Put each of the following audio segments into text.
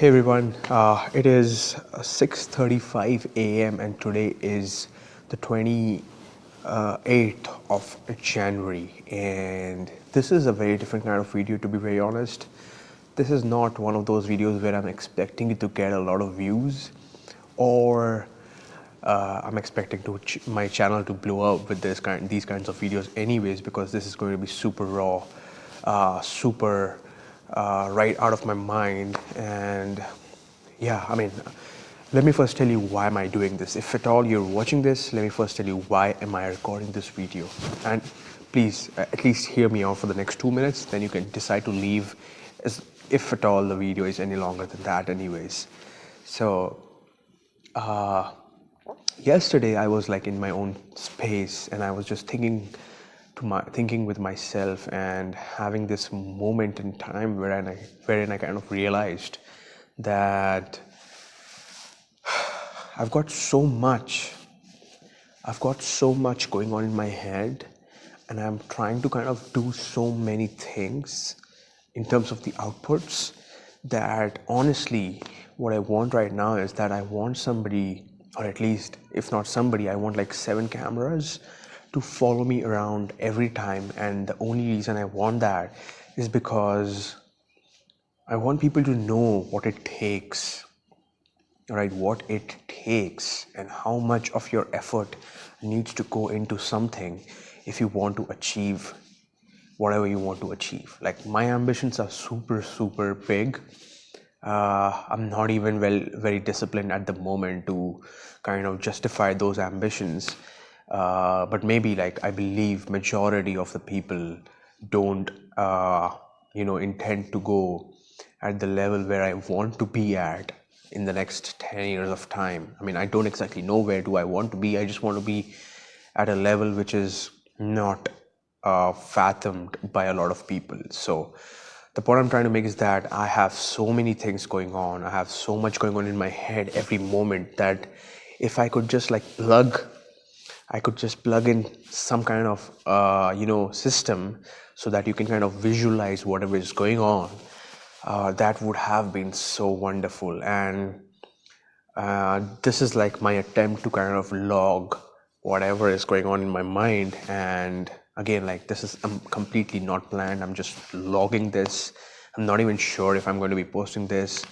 Hey everyone, it is 6:35 a.m. and today is the 28th of January, and this is a very different kind of video, to be very honest. This is not one of those videos where I'm expecting it to get a lot of views, or I'm expecting my channel to blow up with these kinds of videos anyways, because this is going to be super raw, super right out of my mind. And yeah, I mean, let me first tell you why am I doing this. If at all you're watching this, let me first tell you why am I recording this video. And please at least hear me out for the next 2 minutes, then you can decide to leave, as if at all the video is any longer than that anyways. So yesterday I was like in my own space, and I was just thinking with myself, and having this moment in time wherein I kind of realized that I've got so much going on in my head, and I'm trying to kind of do so many things in terms of the outputs, that honestly what I want right now is that I want somebody, or at least if not somebody, I want like 7 cameras to follow me around every time. And the only reason I want that is because I want people to know what it takes, right? What it takes and how much of your effort needs to go into something if you want to achieve whatever you want to achieve. Like, my ambitions are super big. I'm not even very disciplined at the moment to kind of justify those ambitions. But maybe, like, I believe majority of the people don't intend to go at the level where I want to be at in the next 10 years of time. I mean, I don't exactly know where do I want to be. I just want to be at a level which is not fathomed by a lot of people. So the point I'm trying to make is that I have so many things going on. I have so much going on in my head every moment, that if I could just plug in some kind of system so that you can kind of visualize whatever is going on, that would have been so wonderful. And this is like my attempt to kind of log whatever is going on in my mind. And again, like, this is completely not planned. I'm just logging this. I'm not even sure if I'm going to be posting this,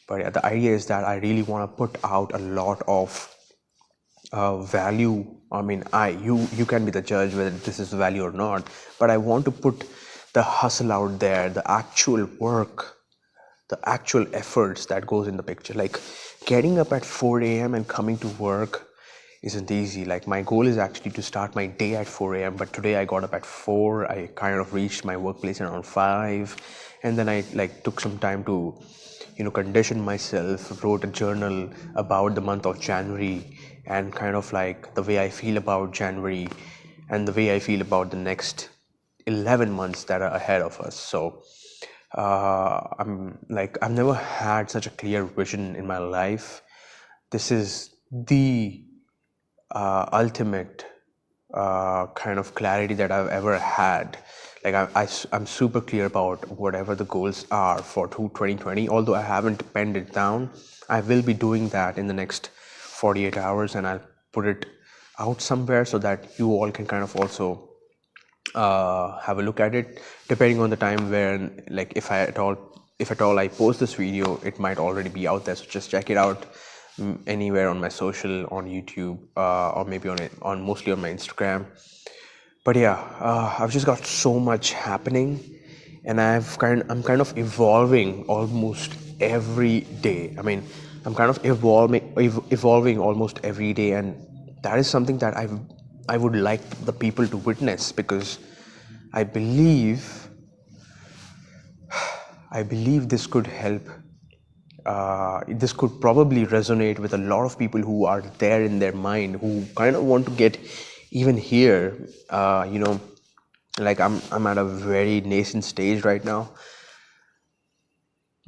but yeah, the idea is that I really want to put out a lot of value. I mean, you can be the judge whether this is value or not, but I want to put the hustle out there, the actual work, the actual efforts that goes in the picture. Like, getting up at 4 a.m. and coming to work isn't easy. Like, my goal is actually to start my day at 4 a.m. but today I got up at 4. I kind of reached my workplace around 5, and then I took some time to condition myself, wrote a journal about the month of January, and kind of like the way I feel about January and the way I feel about the next 11 months that are ahead of us. So I've never had such a clear vision in my life. This is the ultimate kind of clarity that I've ever had. Like, I'm super clear about whatever the goals are for 2020. Although I haven't penned it down, I will be doing that in the next 48 hours, and I'll put it out somewhere so that you all can kind of also have a look at it, depending on the time when, like, if at all I post this video, it might already be out there. So just check it out anywhere on my social, on YouTube, or maybe mostly on my Instagram. But yeah, I've just got so much happening, and I'm kind of evolving almost every day. I mean, I'm kind of evolving almost every day, and that is something that I would like the people to witness, because I believe this could help. This could probably resonate with a lot of people who are there in their mind, who kind of want to get even here. Like, I'm at a very nascent stage right now.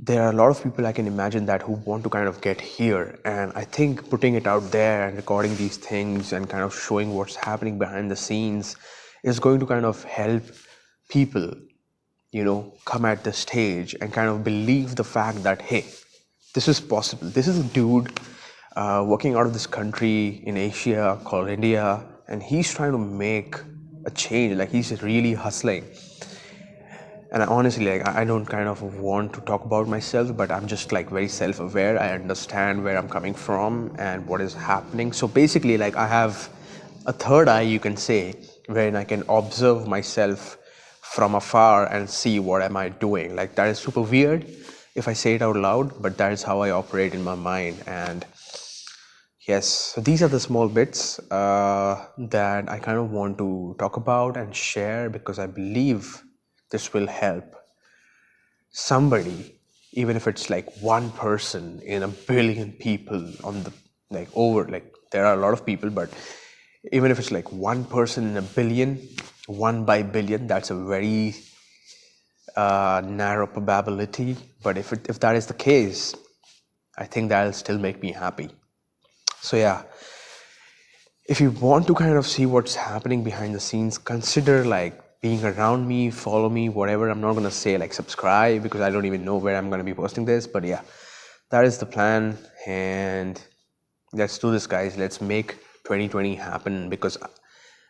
There are a lot of people I can imagine that who want to kind of get here, and I think putting it out there and recording these things and kind of showing what's happening behind the scenes is going to kind of help people come at the stage and kind of believe the fact that, hey, this is possible. This is a dude working out of this country in Asia called India, and he's trying to make a change. Like, he's really hustling. And I honestly, like, I don't kind of want to talk about myself, but I'm just like very self-aware. I understand where I'm coming from and what is happening. So basically, like, I have a third eye, you can say, wherein I can observe myself from afar and see what am I doing. Like, that is super weird if I say it out loud, but that is how I operate in my mind. And yes, so these are the small bits that I kind of want to talk about and share, because I believe this will help somebody, even if it's like one person in a billion people on the, like, over, like, there are a lot of people, but even if it's like one person in a billion, one by billion, that's a very narrow probability. But if that is the case, I think that'll still make me happy. So yeah, if you want to kind of see what's happening behind the scenes, consider like being around me, follow me, whatever. I'm not going to say like subscribe, because I don't even know where I'm going to be posting this. But yeah, that is the plan. And let's do this, guys. Let's make 2020 happen. Because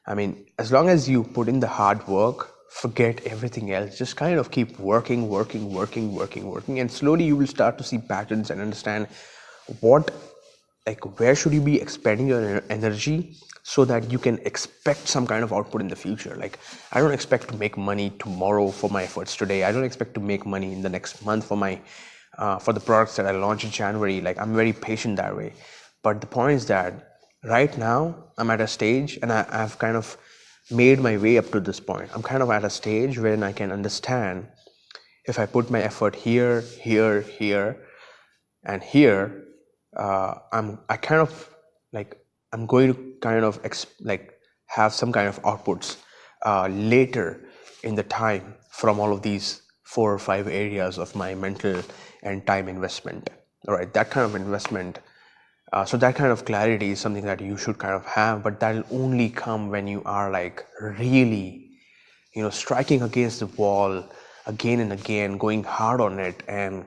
I mean, as long as you put in the hard work, forget everything else. Just kind of keep working. And slowly you will start to see patterns and understand what, like, where should you be expending your energy, so that you can expect some kind of output in the future. Like, I don't expect to make money tomorrow for my efforts today. I don't expect to make money in the next month for my for the products that I launch in January. Like, I'm very patient that way. But the point is that right now I'm at a stage, and I've kind of made my way up to this point. I'm kind of at a stage when I can understand, if I put my effort here, and here, I kind of, like, I'm going to kind of like have some kind of outputs later in the time from all of these 4 or 5 areas of my mental and time investment. All right, that kind of investment. So that kind of clarity is something that you should kind of have, but that'll only come when you are like really, striking against the wall again and again, going hard on it, and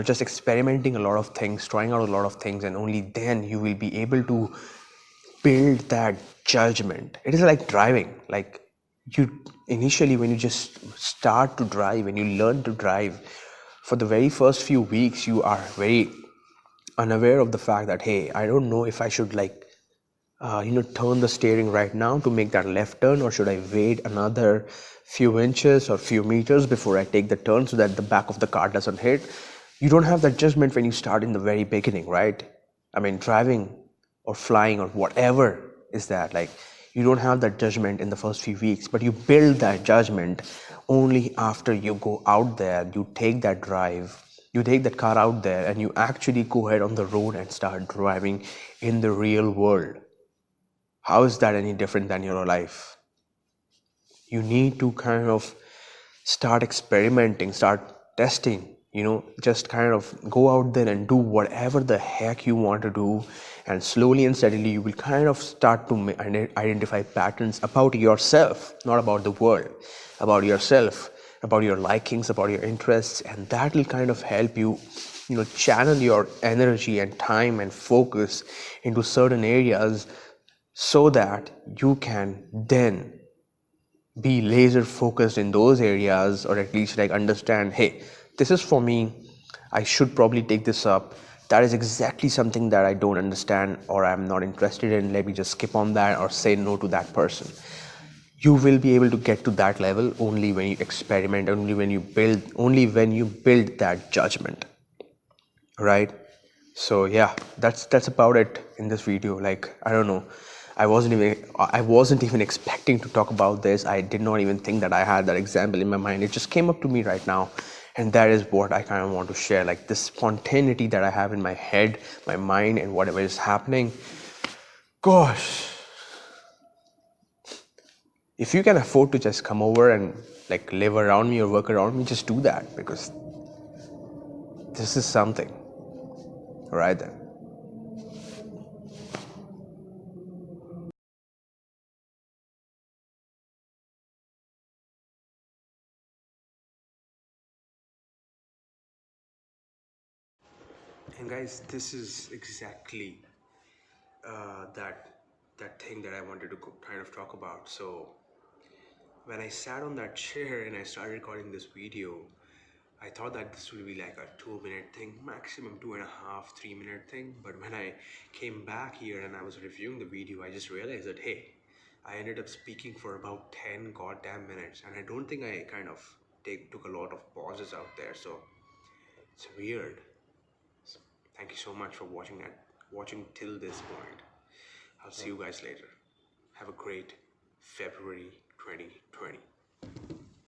just experimenting a lot of things, trying out a lot of things, and only then you will be able to build that judgment. It is like driving. Like, you initially, when you just start to drive, when you learn to drive, for the very first few weeks you are very unaware of the fact that, hey, I don't know if I should, like, turn the steering right now to make that left turn, or should I wait another few inches or few meters before I take the turn so that the back of the car doesn't hit. You don't have that judgment when you start in the very beginning, right? I mean, driving or flying or whatever is that, like, you don't have that judgment in the first few weeks, but you build that judgment only after you go out there, you take that drive, you take that car out there, and you actually go ahead on the road and start driving in the real world. How is that any different than your life? You need to kind of start experimenting, start testing, just kind of go out there and do whatever the heck you want to do. And slowly and steadily, you will kind of start to identify patterns about yourself, not about the world, about yourself, about your likings, about your interests. And that will kind of help you, channel your energy and time and focus into certain areas, so that you can then be laser focused in those areas, or at least like understand, hey, this is for me, I should probably take this up. That is exactly something that I don't understand or I'm not interested in. Let me just skip on that or say no to that person. You will be able to get to that level only when you experiment, only when you build that judgment, right? So yeah, that's about it in this video. Like, I don't know, I wasn't even expecting to talk about this. I did not even think that I had that example in my mind. It just came up to me right now, and that is what I kind of want to share, like this spontaneity that I have in my head, my mind, and whatever is happening. Gosh, if you can afford to just come over and like live around me or work around me, just do that, because this is something. All right then. And guys, this is exactly that thing that I wanted to kind of talk about. So when I sat on that chair and I started recording this video, I thought that this would be like a 2 minute thing, maximum 2.5, 3 minute thing. But when I came back here and I was reviewing the video, I just realized that hey, I ended up speaking for about 10 goddamn minutes, and I don't think I kind of took a lot of pauses out there. So it's weird. So, thank you so much for watching till this point. I'll see you guys later. Have a great February 2020.